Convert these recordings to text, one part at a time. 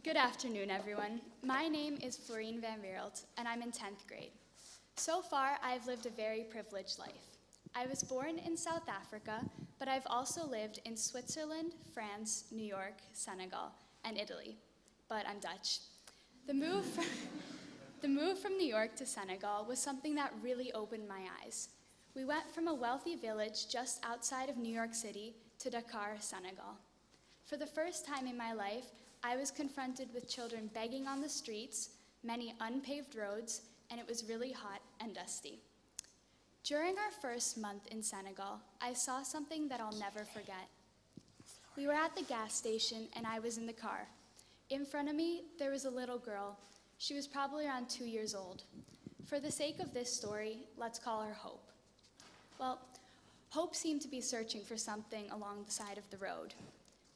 Good afternoon, everyone. My name is Florien Van Weerelt, and I'm in 10th grade. So far, I've lived a very privileged life. I was born in South Africa, but I've also lived in Switzerland, France, New York, Senegal, and Italy. But I'm Dutch. The move from New York to Senegal was something that really opened my eyes. We went from a wealthy village just outside of New York City to Dakar, Senegal. For the first time in my life, I was confronted with children begging on the streets, many unpaved roads, and it was really hot and dusty. During our first month in Senegal, I saw something that I'll never forget. We were at the gas station and I was in the car. In front of me, there was a little girl. She was probably around 2 years old. For the sake of this story, let's call her Hope. Well, Hope seemed to be searching for something along the side of the road.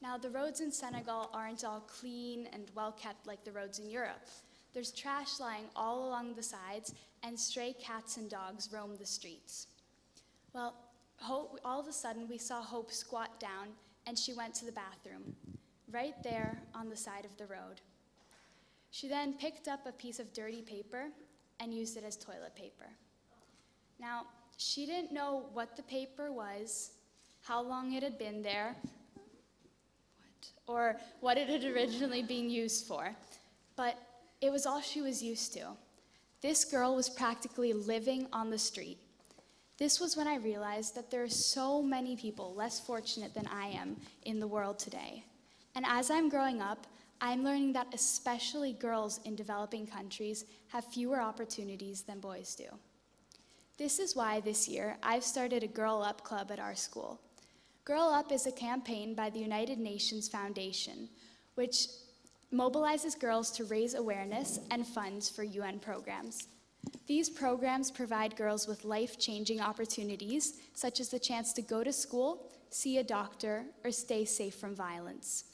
Now, the roads in Senegal aren't all clean and well-kept like the roads in Europe. There's trash lying all along the sides, and stray cats and dogs roam the streets. Well, all of a sudden, we saw Hope squat down, and she went to the bathroom, right there on the side of the road. She then picked up a piece of dirty paper and used it as toilet paper. Now, she didn't know what the paper was, how long it had been there, or what it had originally been used for, but it was all she was used to. This girl was practically living on the street. This was when I realized that there are so many people less fortunate than I am in the world today. And as I'm growing up, I'm learning that especially girls in developing countries have fewer opportunities than boys do. This is why this year I've started a Girl Up Club at our school. Girl Up is a campaign by the United Nations Foundation, which mobilizes girls to raise awareness and funds for UN programs. These programs provide girls with life-changing opportunities, such as the chance to go to school, see a doctor, or stay safe from violence.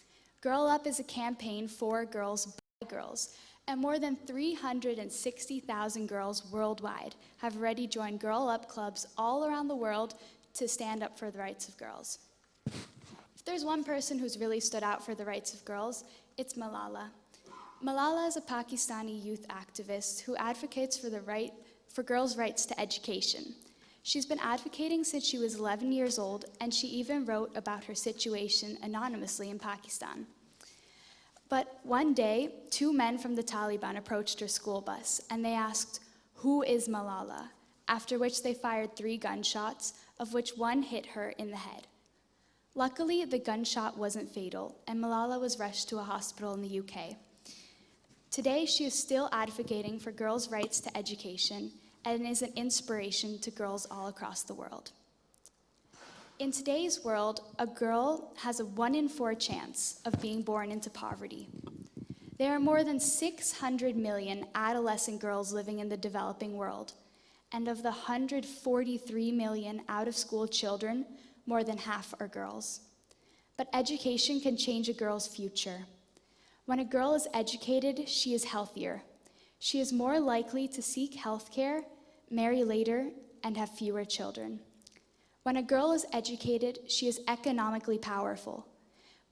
Girl Up is a campaign for girls by girls, and more than 360,000 girls worldwide have already joined Girl Up clubs all around the world to stand up for the rights of girls. If there's one person who's really stood out for the rights of girls, it's Malala. Malala is a Pakistani youth activist who advocates for girls' rights to education. She's been advocating since she was 11 years old, and she even wrote about her situation anonymously in Pakistan. But one day, 2 men from the Taliban approached her school bus, and they asked, "Who is Malala?" After which they fired 3 gunshots, of which one hit her in the head. Luckily, the gunshot wasn't fatal, and Malala was rushed to a hospital in the UK. Today, she is still advocating for girls' rights to education and is an inspiration to girls all across the world. In today's world, a girl has a 1 in 4 chance of being born into poverty. There are more than 600 million adolescent girls living in the developing world, and of the 143 million out-of-school children, more than half are girls. But education can change a girl's future. When a girl is educated, she is healthier. She is more likely to seek health care, marry later, and have fewer children. When a girl is educated, she is economically powerful.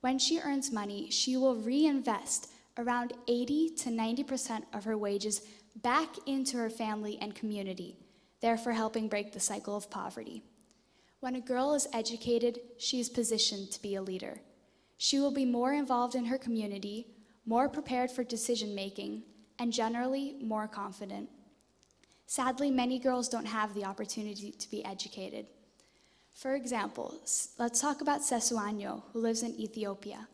When she earns money, she will reinvest around 80 to 90% of her wages back into her family and community, therefore helping break the cycle of poverty. When a girl is educated, she is positioned to be a leader. She will be more involved in her community, more prepared for decision-making, and generally more confident. Sadly, many girls don't have the opportunity to be educated. For example, let's talk about Sesuanyo, who lives in Ethiopia.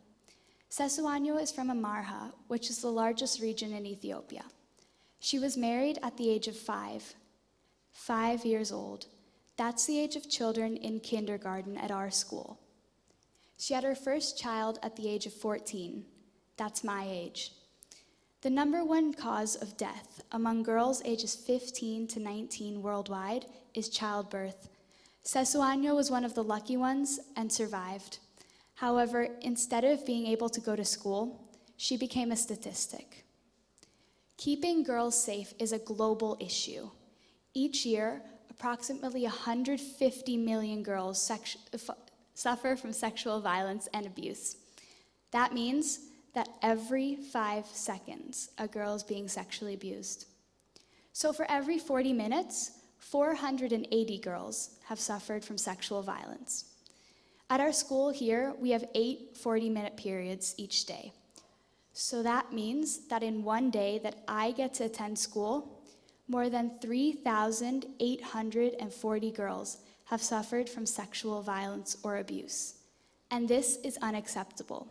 Sesuanyo is from Amarha, which is the largest region in Ethiopia. She was married at the age of 5 years old. That's the age of children in kindergarten at our school. She had her first child at the age of 14. That's my age. The number 1 cause of death among girls ages 15 to 19 worldwide is childbirth. Sesuanyo was one of the lucky ones and survived. However, instead of being able to go to school, she became a statistic. Keeping girls safe is a global issue. Each year, approximately 150 million girls suffer from sexual violence and abuse. That means that every 5 seconds, a girl is being sexually abused. So for every 40 minutes, 480 girls have suffered from sexual violence. At our school here, we have 8 40-minute periods each day. So that means that in one day that I get to attend school, more than 3,840 girls have suffered from sexual violence or abuse. And this is unacceptable.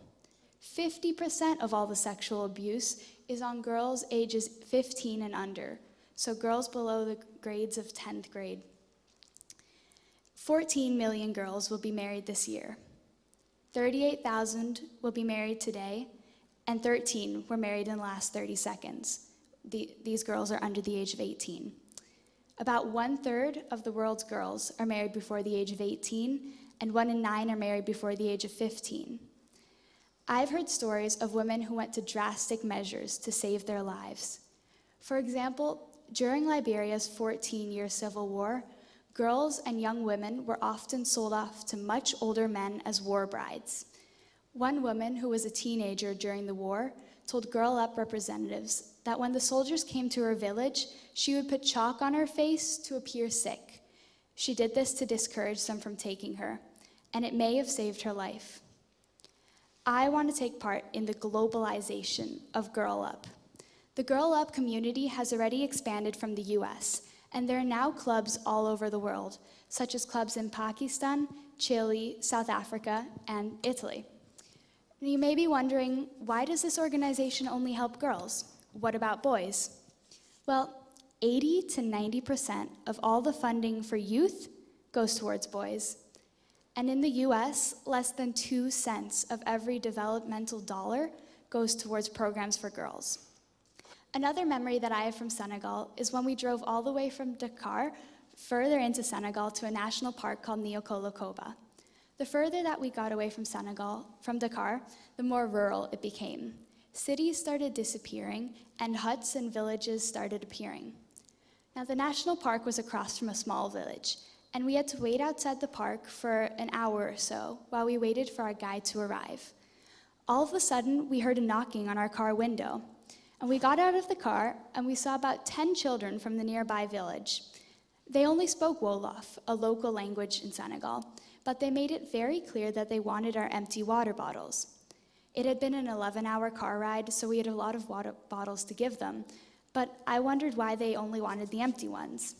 50% of all the sexual abuse is on girls ages 15 and under, so girls below the grades of 10th grade. 14 million girls will be married this year. 38,000 will be married today, and 13 were married in the last 30 seconds. These girls are under the age of 18. About 1/3 of the world's girls are married before the age of 18, and 1 in 9 are married before the age of 15. I've heard stories of women who went to drastic measures to save their lives. For example, during Liberia's 14-year civil war, girls and young women were often sold off to much older men as war brides. One woman who was a teenager during the war told Girl Up representatives that when the soldiers came to her village, she would put chalk on her face to appear sick. She did this to discourage them from taking her, and it may have saved her life. I want to take part in the globalization of Girl Up. The Girl Up community has already expanded from the US, and there are now clubs all over the world, such as clubs in Pakistan, Chile, South Africa, and Italy. You may be wondering, why does this organization only help girls? What about boys? Well, 80 to 90% of all the funding for youth goes towards boys. And in the US, less than 2 cents of every developmental dollar goes towards programs for girls. Another memory that I have from Senegal is when we drove all the way from Dakar, further into Senegal, to a national park called Niokolo-Koba. The further that we got away from Dakar, the more rural it became. Cities started disappearing, and huts and villages started appearing. Now, the national park was across from a small village, and we had to wait outside the park for an hour or so while we waited for our guide to arrive. All of a sudden, we heard a knocking on our car window, and we got out of the car, and we saw about 10 children from the nearby village. They only spoke Wolof, a local language in Senegal, but they made it very clear that they wanted our empty water bottles. It had been an 11-hour car ride, so we had a lot of water bottles to give them, but I wondered why they only wanted the empty ones.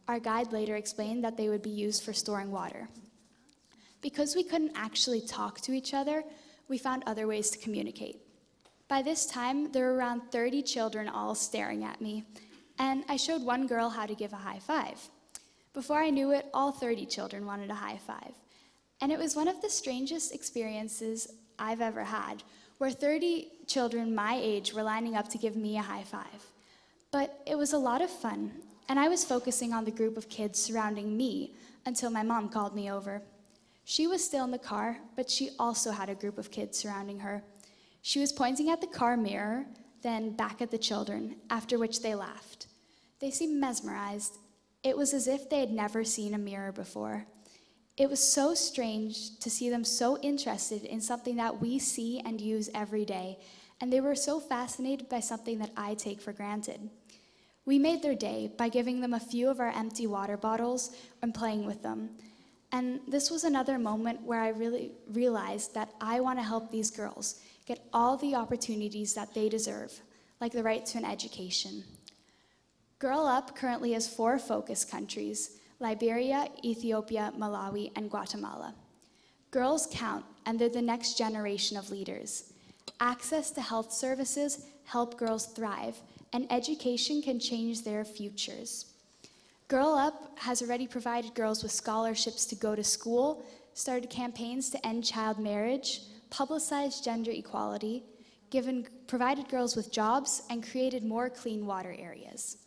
Our guide later explained that they would be used for storing water. Because we couldn't actually talk to each other, we found other ways to communicate. By this time, there were around 30 children all staring at me, and I showed one girl how to give a high five. Before I knew it, all 30 children wanted a high five. And it was one of the strangest experiences I've ever had, where 30 children my age were lining up to give me a high five. But it was a lot of fun, and I was focusing on the group of kids surrounding me until my mom called me over. She was still in the car, but she also had a group of kids surrounding her. She was pointing at the car mirror, then back at the children, after which they laughed. They seemed mesmerized. It was as if they had never seen a mirror before. It was so strange to see them so interested in something that we see and use every day, and they were so fascinated by something that I take for granted. We made their day by giving them a few of our empty water bottles and playing with them. And this was another moment where I really realized that I want to help these girls get all the opportunities that they deserve, like the right to an education. Girl Up currently has 4 focus countries: Liberia, Ethiopia, Malawi, and Guatemala. Girls count, and they're the next generation of leaders. Access to health services help girls thrive, and education can change their futures. Girl Up has already provided girls with scholarships to go to school, started campaigns to end child marriage, publicized gender equality, provided girls with jobs, and created more clean water areas.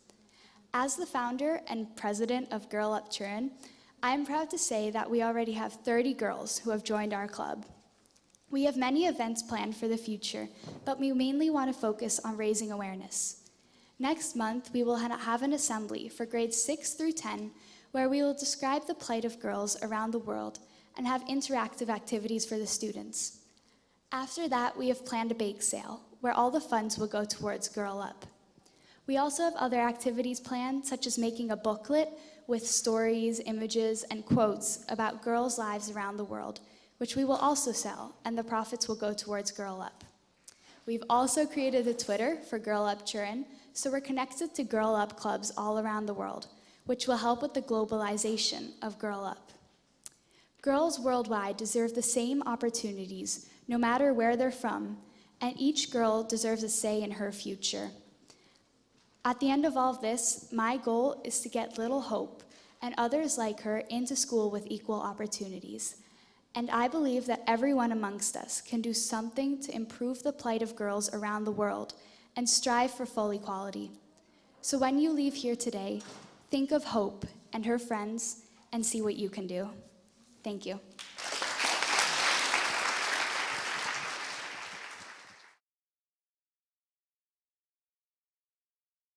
As the founder and president of Girl Up Turin, I am proud to say that we already have 30 girls who have joined our club. We have many events planned for the future, but we mainly want to focus on raising awareness. Next month, we will have an assembly for grades 6 through 10, where we will describe the plight of girls around the world and have interactive activities for the students. After that, we have planned a bake sale, where all the funds will go towards Girl Up. We also have other activities planned, such as making a booklet with stories, images, and quotes about girls' lives around the world, which we will also sell, and the profits will go towards Girl Up. We've also created a Twitter for Girl Up Turin, so we're connected to Girl Up clubs all around the world, which will help with the globalization of Girl Up. Girls worldwide deserve the same opportunities, no matter where they're from, and each girl deserves a say in her future. At the end of all of this, my goal is to get Little Hope and others like her into school with equal opportunities. And I believe that everyone amongst us can do something to improve the plight of girls around the world and strive for full equality. So when you leave here today, think of Hope and her friends and see what you can do. Thank you.